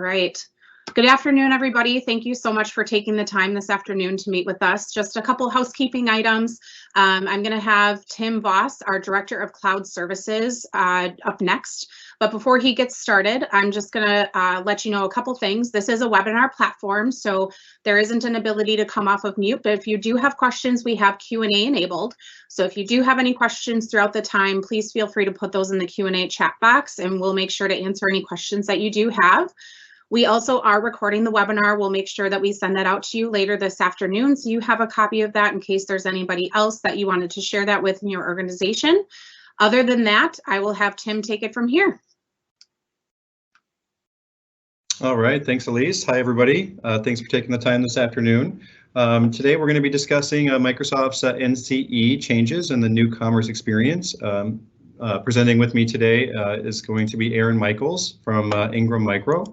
right. Good afternoon, everybody. Thank you so much for taking the time this afternoon to meet with us. Just a couple housekeeping items. I'm going to have Tim Voss, our Director of Cloud Services, up next. But before he gets started, I'm just going to let you know a couple things. This is a webinar platform, so there isn't an ability to come off of mute. But if you do have questions, we have Q&A enabled. So if you do have any questions throughout the time, please feel free to put those in the Q&A chat box, and we'll make sure to answer any questions that you do have. We also are recording the webinar. We'll make sure that we send that out to you later this afternoon, so you have a copy of that in case there's anybody else that you wanted to share that with in your organization. Other than that, I will have Tim take it from here. All right, thanks, Elise. Hi, everybody. Thanks for taking the time this afternoon. Today, we're going to be discussing Microsoft's NCE changes in the new commerce experience. Presenting with me today is going to be Erin Michaels from Ingram Micro.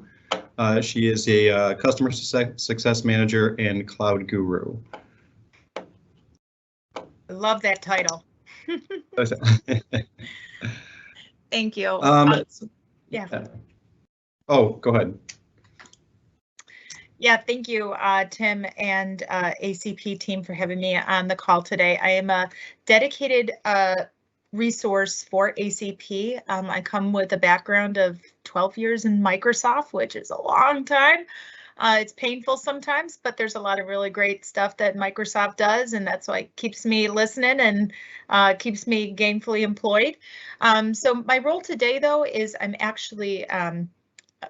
She is a customer success manager and cloud guru. I love that title. Thank you. Yeah. Oh, go ahead. Yeah, thank you, Tim and ACP team for having me on the call today. I am a dedicated resource for ACP. I come with a background of 12 years in Microsoft, which is a long time. It's painful sometimes, but there's a lot of really great stuff that Microsoft does, and that's why it keeps me listening and keeps me gainfully employed. So my role today, though, is I'm actually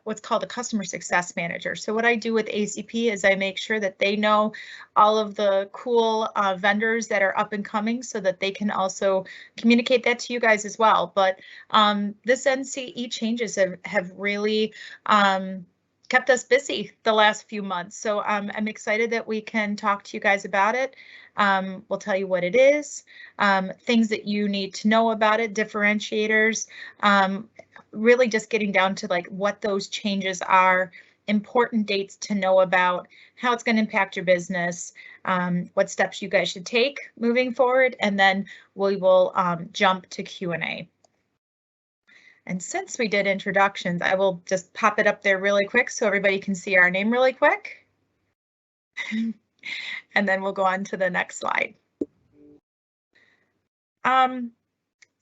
what's called a customer success manager. So what I do with ACP is I make sure that they know all of the cool vendors that are up and coming so that they can also communicate that to you guys as well. But this NCE changes have really kept us busy the last few months. So I'm excited that we can talk to you guys about it. We'll tell you what it is, things that you need to know about it, differentiators, really just getting down to like what those changes are, important dates to know about, how it's going to impact your business, what steps you guys should take moving forward, and then we will jump to Q&A. And since we did introductions, I will just pop it up there really quick so everybody can see our name really quick. And then we'll go on to the next slide.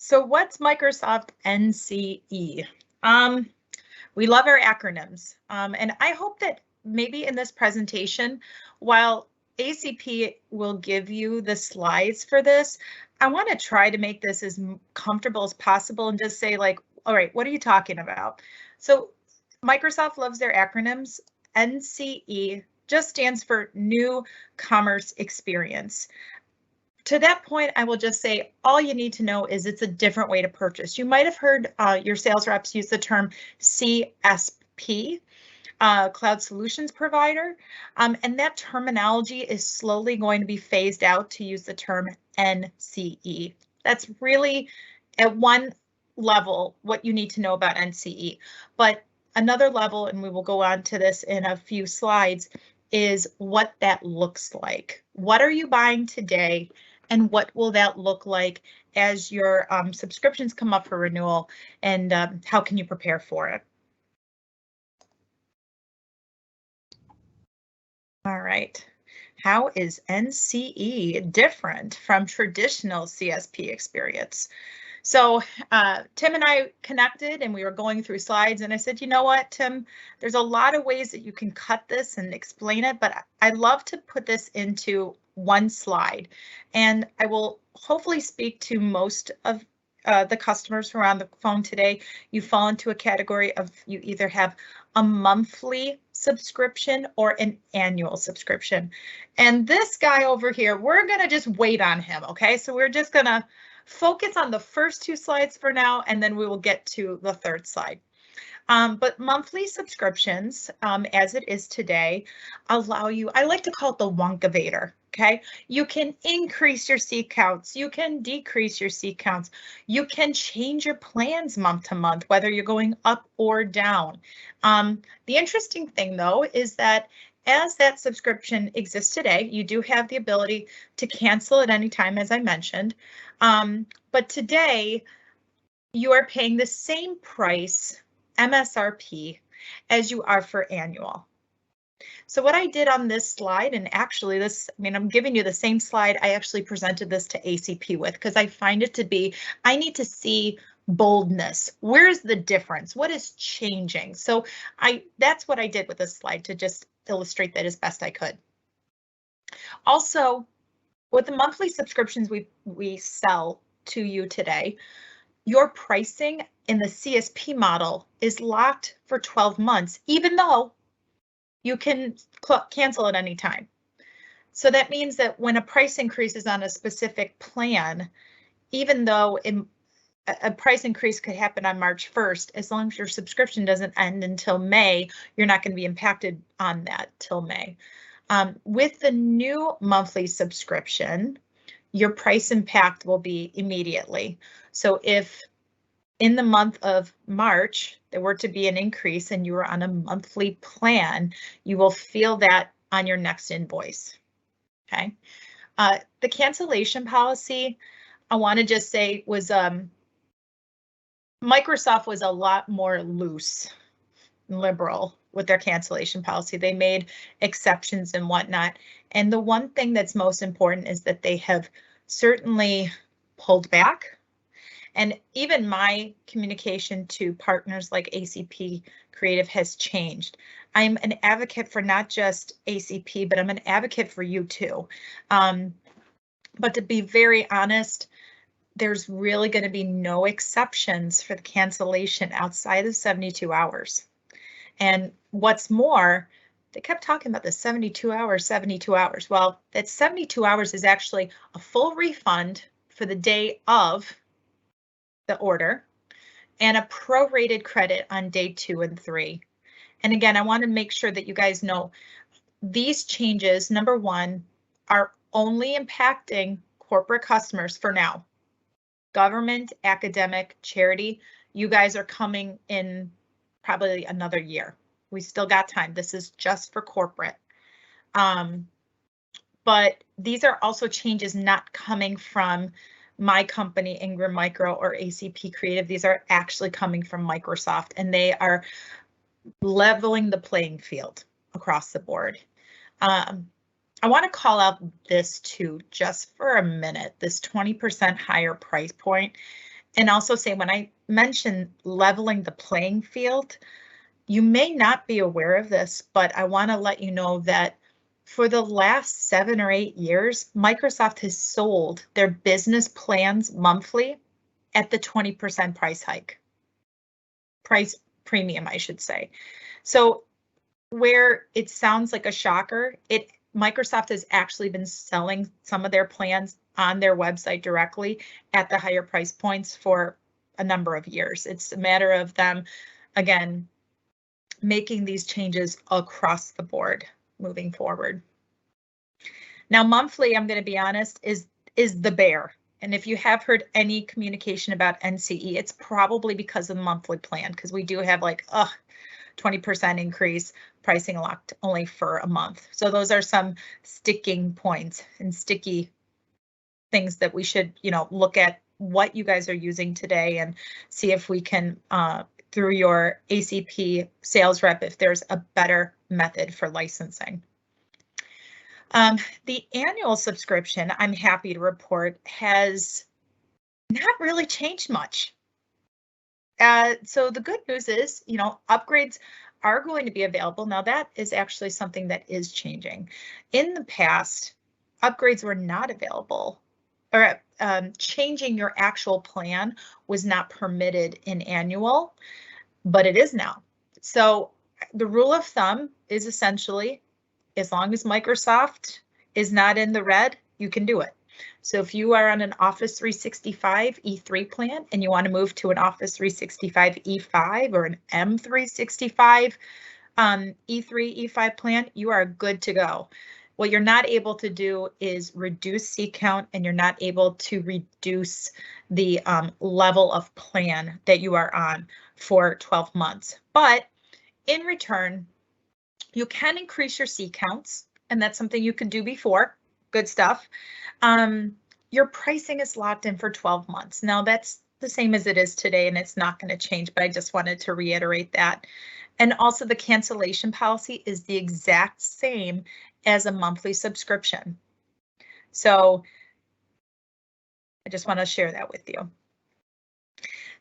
So what's Microsoft NCE? We love our acronyms, and I hope that maybe in this presentation, while ACP will give you the slides for this, I want to try to make this as comfortable as possible and just say like, all right, what are you talking about? So Microsoft loves their acronyms. NCE just stands for New Commerce Experience. To that point, I will just say all you need to know is it's a different way to purchase. You might have heard your sales reps use the term CSP, Cloud Solutions Provider, and that terminology is slowly going to be phased out to use the term NCE. That's really at one level what you need to know about NCE. But another level, and we will go on to this in a few slides, is what that looks like. What are you buying today? And what will that look like as your subscriptions come up for renewal, and how can you prepare for it? All right, how is NCE different from traditional CSP experience? So Tim and I connected and we were going through slides, and I said, you know what, Tim, there's a lot of ways that you can cut this and explain it, but I'd love to put this into one slide, and I will hopefully speak to most of the customers who are on the phone today. You fall into a category of you either have a monthly subscription or an annual subscription. And this guy over here, we're going to just wait on him. OK, so we're just going to focus on the first two slides for now, and then we will get to the third slide. But monthly subscriptions, as it is today, allow you, I like to call it the Wonkavator. Okay, you can increase your seat counts, you can decrease your seat counts, you can change your plans month to month, whether you're going up or down. The interesting thing, though, is that as that subscription exists today, you do have the ability to cancel at any time, as I mentioned. But today, you are paying the same price, MSRP, as you are for annual. So what I did on this slide, and actually this, I mean, I'm giving you the same slide I actually presented this to ACP with, because I find it to be, I need to see boldness. Where's the difference? What is changing? So that's what I did with this slide to just illustrate that as best I could. Also, with the monthly subscriptions we sell to you today, your pricing in the CSP model is locked for 12 months, even though you can cancel at any time. So that means that when a price increase is on a specific plan, even though a price increase could happen on March 1st, as long as your subscription doesn't end until May, you're not going to be impacted on that till May. With the new monthly subscription, your price impact will be immediately. So if in the month of March there were to be an increase and you were on a monthly plan, you will feel that on your next invoice. Okay. The cancellation policy, I want to just say, was Microsoft was a lot more loose and liberal with their cancellation policy. They made exceptions and whatnot. And the one thing that's most important is that they have certainly pulled back. And even my communication to partners like ACP Creative has changed. I'm an advocate for not just ACP, but I'm an advocate for you too. But to be very honest, there's really going to be no exceptions for the cancellation outside of 72 hours. And what's more, they kept talking about the 72 hours, 72 hours. Well, that 72 hours is actually a full refund for the day of the order and a prorated credit on day 2 and 3. And again, I want to make sure that you guys know these changes, number one, are only impacting corporate customers for now. Government, academic, charity, you guys are coming in probably another year. We still got time. This is just for corporate. But these are also changes not coming from my company, Ingram Micro or ACP Creative. These are actually coming from Microsoft, and they are leveling the playing field across the board. I want to call out this too, just for a minute, this 20% higher price point, and also say when I mention leveling the playing field, you may not be aware of this, but I want to let you know that for the last 7 or 8 years, Microsoft has sold their business plans monthly at the 20% price premium, I should say. So where it sounds like a shocker, Microsoft has actually been selling some of their plans on their website directly at the higher price points for a number of years. It's a matter of them, again, making these changes across the board moving forward. Now, monthly, I'm going to be honest, is the bear. And if you have heard any communication about NCE, it's probably because of the monthly plan, because we do have like 20% increase, pricing locked only for a month. So those are some sticking points and sticky things that we should, look at what you guys are using today and see if we can, through your ACP sales rep, if there's a better method for licensing. The annual subscription, I'm happy to report, has not really changed much. So the good news is, upgrades are going to be available. Now that is actually something that is changing. In the past, upgrades were not available, or changing your actual plan was not permitted in annual, but it is now. So the rule of thumb is essentially, as long as Microsoft is not in the red, you can do it. So if you are on an Office 365 E3 plan and you want to move to an Office 365 E5 or an M365 E3, E5 plan, you are good to go. What you're not able to do is reduce seat count, and you're not able to reduce the level of plan that you are on for 12 months. But in return, you can increase your seat counts, and that's something you could do before. Good stuff. Your pricing is locked in for 12 months. Now that's the same as it is today, and it's not going to change, but I just wanted to reiterate that. And also the cancellation policy is the exact same as a monthly subscription. So I just want to share that with you.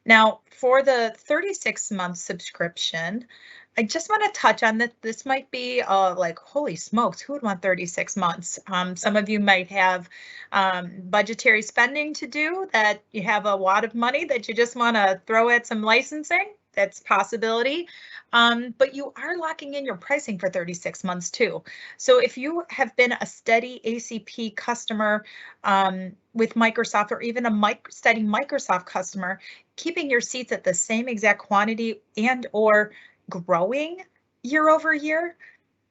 Now, for the 36-month subscription, I just want to touch on that. This might be like, holy smokes, who would want 36 months? Some of you might have budgetary spending to do, that you have a wad of money that you just want to throw at some licensing. That's a possibility. But you are locking in your pricing for 36 months too. So if you have been a steady ACP customer with Microsoft, or even a steady Microsoft customer, keeping your seats at the same exact quantity and or growing year over year,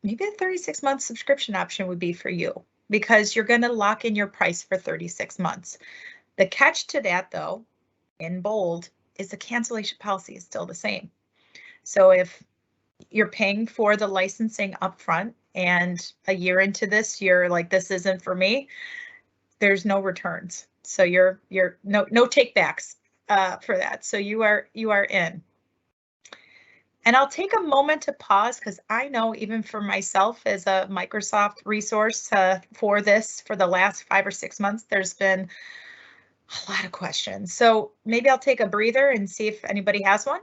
maybe a 36-month subscription option would be for you, because you're going to lock in your price for 36 months. The catch to that, though, in bold, is the cancellation policy is still the same. So if you're paying for the licensing upfront and a year into this, you're like, this isn't for me, there's no returns. So you're no takebacks for that. So you are in. And I'll take a moment to pause, because I know even for myself as a Microsoft resource for this, for the last 5 or 6 months, there's been a lot of questions. So maybe I'll take a breather and see if anybody has one.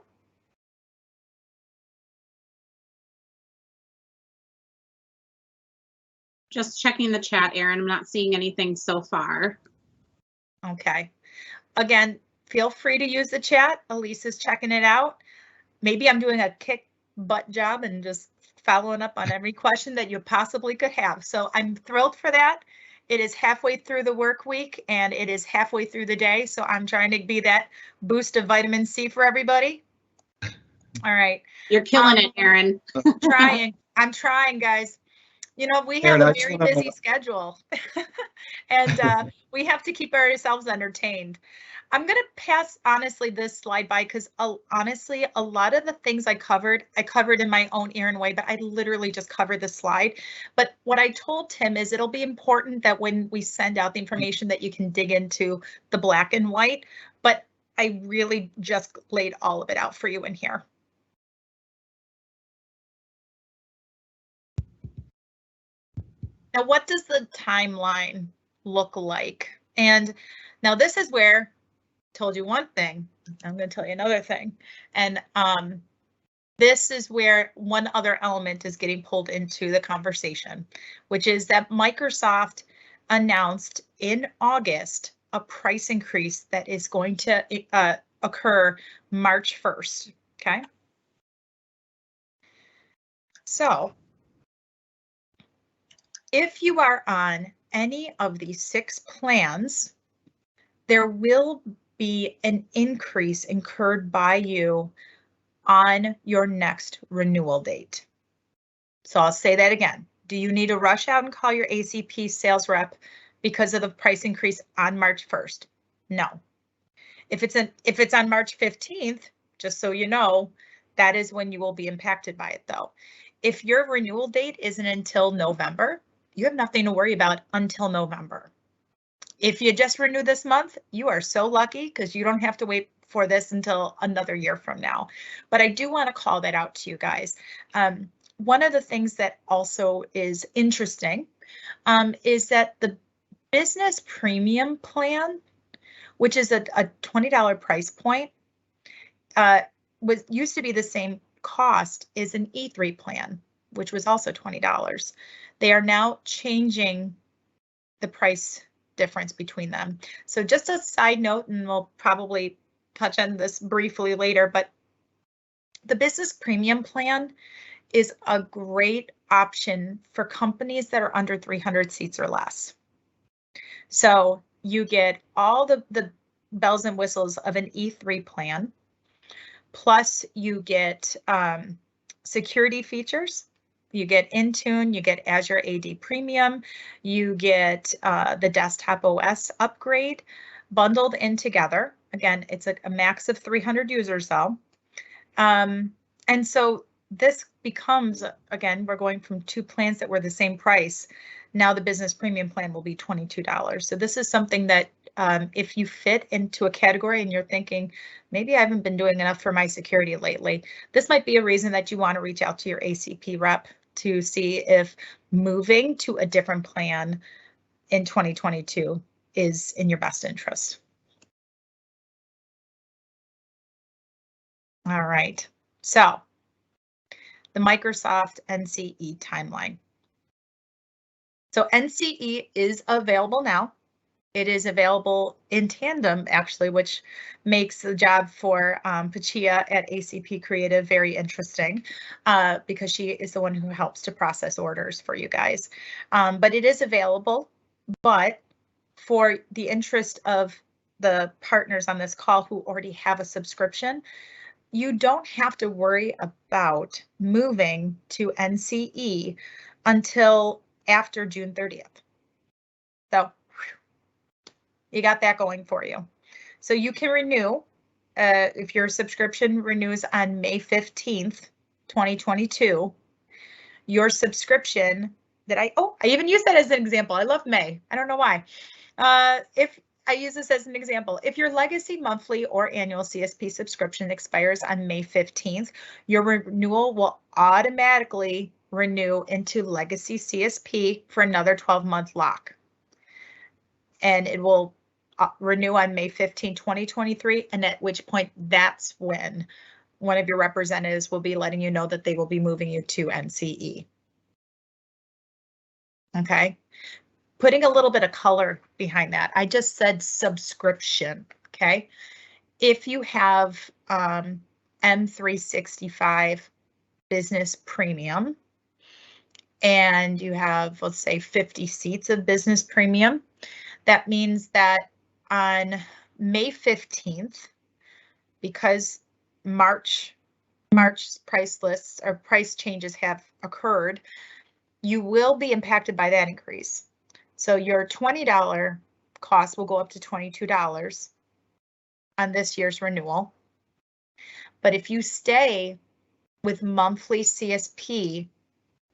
Just checking the chat, Erin. I'm not seeing anything so far. Okay. Again, feel free to use the chat. Elise is checking it out. Maybe I'm doing a kick butt job and just following up on every question that you possibly could have. So I'm thrilled for that. It is halfway through the work week and it is halfway through the day. So I'm trying to be that boost of vitamin C for everybody. All right. You're killing it, Erin. I'm trying, guys. You know, we have a very busy schedule and we have to keep ourselves entertained. I'm going to pass, honestly, this slide by, because honestly, a lot of the things I covered in my own Erin way, but I literally just covered the slide. But what I told Tim is it'll be important that when we send out the information that you can dig into the black and white, but I really just laid all of it out for you in here. Now, what does the timeline look like? And now this is where I told you one thing, I'm going to tell you another thing. And this is where one other element is getting pulled into the conversation, which is that Microsoft announced in August a price increase that is going to occur March 1st. Okay. So if you are on any of these 6 plans, there will be an increase incurred by you on your next renewal date. So I'll say that again. Do you need to rush out and call your ACP sales rep because of the price increase on March 1st? No. If it's on March 15th, just so you know, that is when you will be impacted by it, though. If your renewal date isn't until November, you have nothing to worry about until November. If you just renew this month, you are so lucky, because you don't have to wait for this until another year from now. But I do want to call that out to you guys. One of the things that also is interesting is that the business premium plan, which is a $20 price point, used to be the same cost as an E3 plan, which was also $20. They are now changing the price difference between them. So just a side note, and we'll probably touch on this briefly later, but the business premium plan is a great option for companies that are under 300 seats or less. So you get all the bells and whistles of an E3 plan, plus you get security features. You get Intune, you get Azure AD Premium, you get the desktop OS upgrade bundled in together. Again, it's a max of 300 users though. And so this becomes, again, we're going from 2 plans that were the same price. Now the business premium plan will be $22. So this is something that if you fit into a category and you're thinking, maybe I haven't been doing enough for my security lately, this might be a reason that you want to reach out to your ACP rep to see if moving to a different plan in 2022 is in your best interest. All right, so the Microsoft NCE timeline. So NCE is available now. It is available in tandem, actually, which makes the job for Pachia at ACP Creative very interesting because she is the one who helps to process orders for you guys. But it is available, but for the interest of the partners on this call who already have a subscription, you don't have to worry about moving to NCE until after June 30th. So you got that going for you. So you can renew if your subscription renews on May 15th, 2022. Your subscription that I even use that as an example. I love May. I don't know why. If I use this as an example, if your legacy monthly or annual CSP subscription expires on May 15th, your renewal will automatically renew into legacy CSP for another 12-month lock. And it will renew on May 15, 2023, and at which point that's when one of your representatives will be letting you know that they will be moving you to NCE. Okay. Putting a little bit of color behind that. I just said subscription, okay? If you have M365 Business Premium and you have, let's say, 50 seats of Business Premium, that means that on May 15th, because March price lists or price changes have occurred, you will be impacted by that increase. So your $20 cost will go up to $22 on this year's renewal. But if you stay with monthly CSP,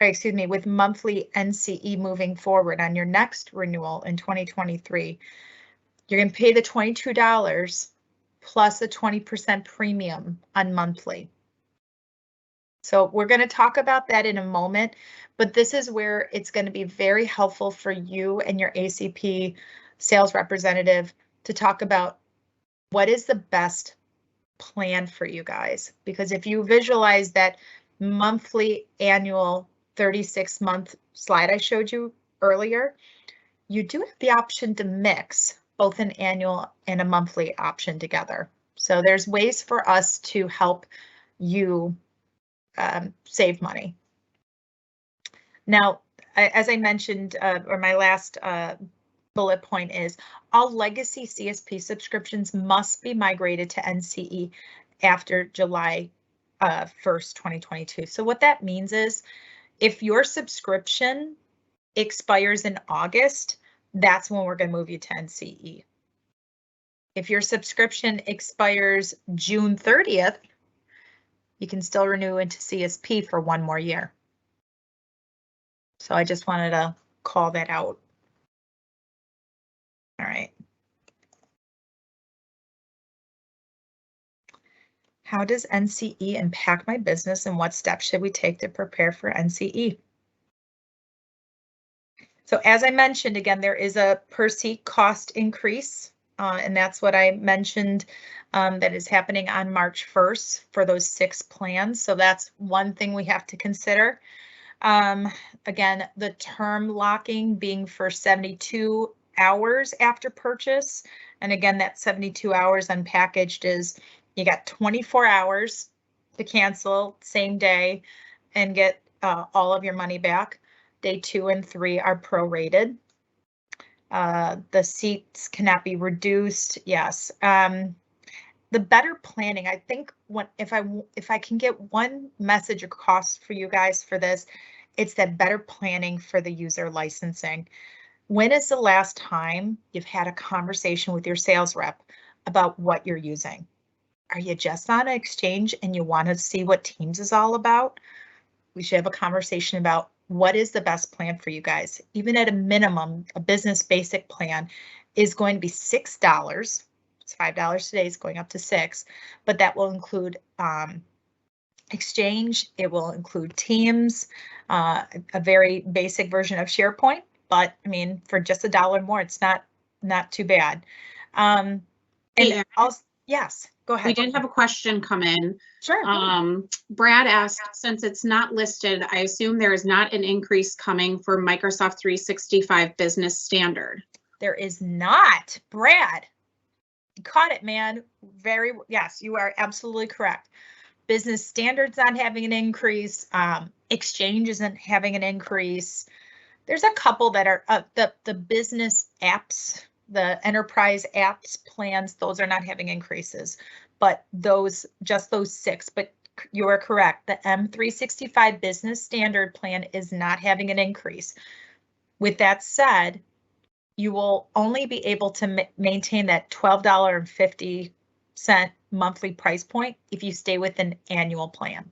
or excuse me, with monthly NCE moving forward on your next renewal in 2023, you're going to pay the $22 plus a 20% premium on monthly. So we're going to talk about that in a moment, but this is where it's going to be very helpful for you and your ACP sales representative to talk about what is the best plan for you guys. Because if you visualize that monthly, annual, 36-month slide I showed you earlier, you do have the option to mix both an annual and a monthly option together. So there's ways for us to help you save money. Now, as I mentioned, or my last bullet point is all legacy CSP subscriptions must be migrated to NCE after July 1st, 2022. So what that means is if your subscription expires in August, that's when we're going to move you to NCE. If your subscription expires June 30th, you can still renew into CSP for one more year. So I just wanted to call that out. All right. How does NCE impact my business and what steps should we take to prepare for NCE? So as I mentioned, again, there is a per seat cost increase, and that's what I mentioned that is happening on March 1st for those 6 plans. So that's one thing we have to consider. Again, the term locking being for 72 hours after purchase. And again, that 72 hours unpackaged is you got 24 hours to cancel same day and get all of your money back. Day 2 and 3 are prorated. The seats cannot be reduced. Yes. The better planning, I think if I can get one message across for you guys for this, it's that better planning for the user licensing. When is the last time you've had a conversation with your sales rep about what you're using? Are you just on an Exchange and you want to see what Teams is all about? We should have a conversation about what is the best plan for you guys? Even at a minimum, a business basic plan is going to be $6. It's $5 today, it's going up to $6, but that will include Exchange, it will include Teams, a very basic version of SharePoint, but I mean, for just $1 more, it's not too bad. And Hey, also, yes, go ahead. we did have a question come in. Sure. Brad asked, since it's not listed, I assume there is not an increase coming for Microsoft 365 Business Standard. There is not. Brad, you caught it, man. Yes, you are absolutely correct. Business Standard's not having an increase. Exchange isn't having an increase. There's a couple that are the business apps, the enterprise apps plans, those are not having increases, but just those 6. But you are correct. The M365 Business Standard plan is not having an increase. With that said, you will only be able to maintain that $12.50 monthly price point if you stay with an annual plan.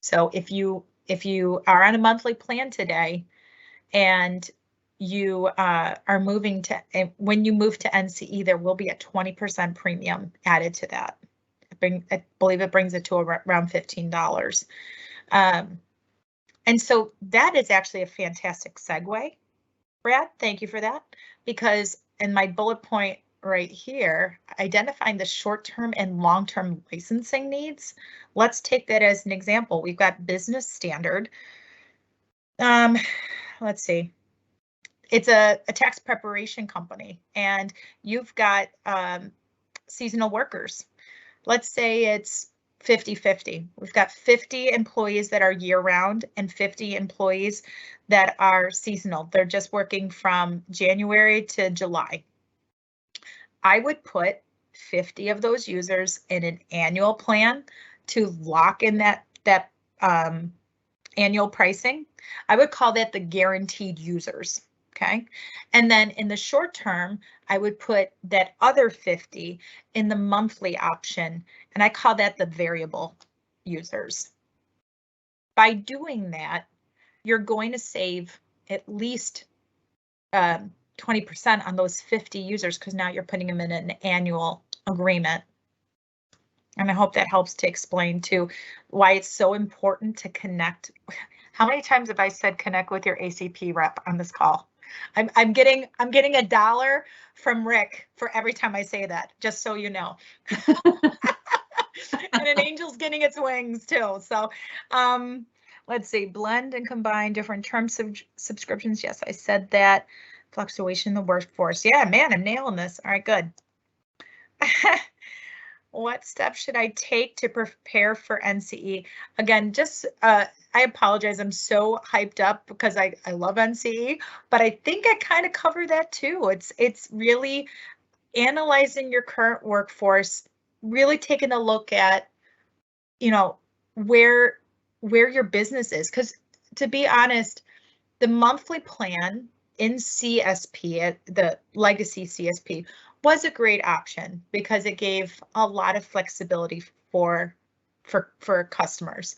So if you are on a monthly plan today and you are moving to, when you move to NCE, there will be a 20% premium added to that. I believe it brings it to around $15. And so that is actually a fantastic segue, Brad. Thank you for that, because in my bullet point right here, identifying the short-term and long-term licensing needs. Let's take that as an example. We've got Business Standard. Let's see. It's a tax preparation company, and you've got seasonal workers. Let's say it's 50-50. We've got 50 employees that are year-round and 50 employees that are seasonal. They're just working from January to July. I would put 50 of those users in an annual plan to lock in that annual pricing. I would call that the guaranteed users. Okay, and then in the short term, I would put that other 50 in the monthly option, and I call that the variable users. By doing that, you're going to save at least 20% on those 50 users, because now you're putting them in an annual agreement. And I hope that helps to explain too why it's so important to connect. How many times have I said connect with your ACP rep on this call? I'm getting $1 from Rick for every time I say that, just so you know. And an angel's getting its wings too. So let's see, blend and combine different terms of subscriptions. Yes, I said that. Fluctuation in the workforce. Yeah, man, I'm nailing this. All right, good. What steps should I take to prepare for NCE? Again, just I apologize. I'm so hyped up because I love NCE, but I think I kind of cover that too. It's really analyzing your current workforce, really taking a look at, you know, where your business is. Because to be honest, the monthly plan in CSP, the legacy CSP, was a great option because it gave a lot of flexibility for customers.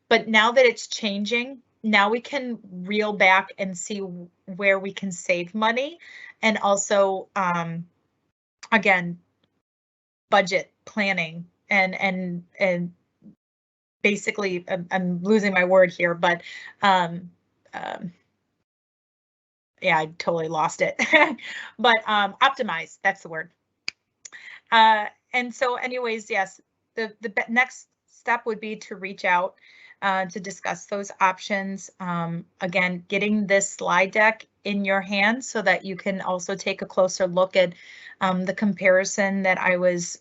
But now that it's changing, now we can reel back and see where we can save money, and also again, budget planning and basically, I'm losing my word here, but yeah, I totally lost it. But optimize, that's the word. And so anyways, yes, the next step would be to reach out to discuss those options. Again, getting this slide deck in your hands so that you can also take a closer look at the comparison that I was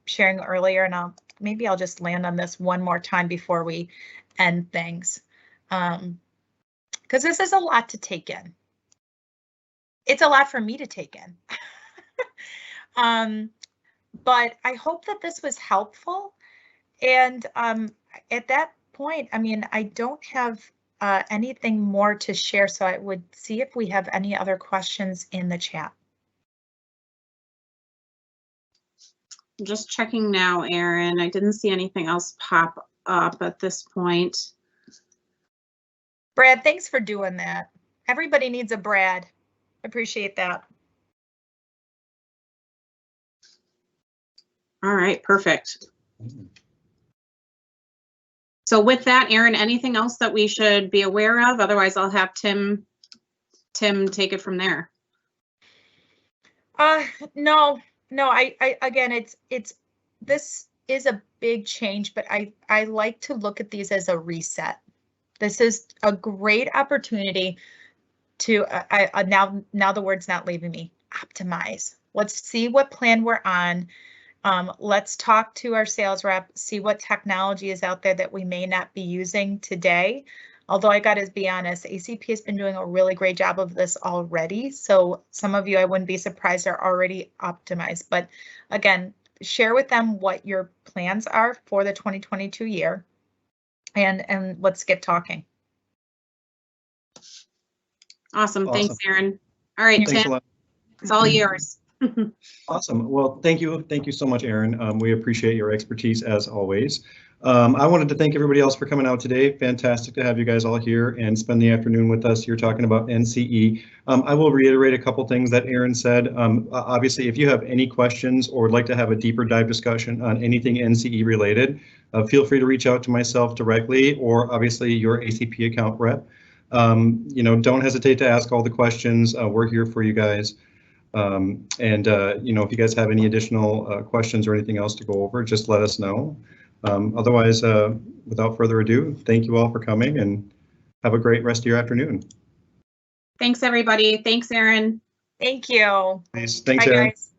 sharing earlier. And maybe I'll just land on this one more time before we end things. Because this is a lot to take in. It's a lot for me to take in. But I hope that this was helpful. And at that point, I mean, I don't have anything more to share, so I would see if we have any other questions in the chat. I'm just checking now, Erin. I didn't see anything else pop up at this point. Brad, thanks for doing that. Everybody needs a Brad. Appreciate that. All right, perfect. So with that, Erin, anything else that we should be aware of? Otherwise, I'll have Tim take it from there. No, again, this is a big change, but I like to look at these as a reset. This is a great opportunity to, now the word's not leaving me, optimize. Let's see what plan we're on. Let's talk to our sales rep, see what technology is out there that we may not be using today. Although I got to be honest, ACP has been doing a really great job of this already. So some of you, I wouldn't be surprised, are already optimized. But again, share with them what your plans are for the 2022 year, and let's get talking. Awesome. Thanks, Erin. All right, Thanks Tim, a lot. it's all yours. Awesome. Well, thank you so much, Erin. We appreciate your expertise as always. I wanted to thank everybody else for coming out today. Fantastic to have you guys all here and spend the afternoon with us. You're talking about NCE. I will reiterate a couple things that Erin said. Obviously, if you have any questions or would like to have a deeper dive discussion on anything NCE related, feel free to reach out to myself directly or obviously your ACP account rep. Don't hesitate to ask all the questions. We're here for you guys. If you guys have any additional questions or anything else to go over, just let us know. Otherwise, without further ado, thank you all for coming and have a great rest of your afternoon. Thanks, everybody. Thanks, Erin. Thank you. Thanks, Bye, Erin. guys.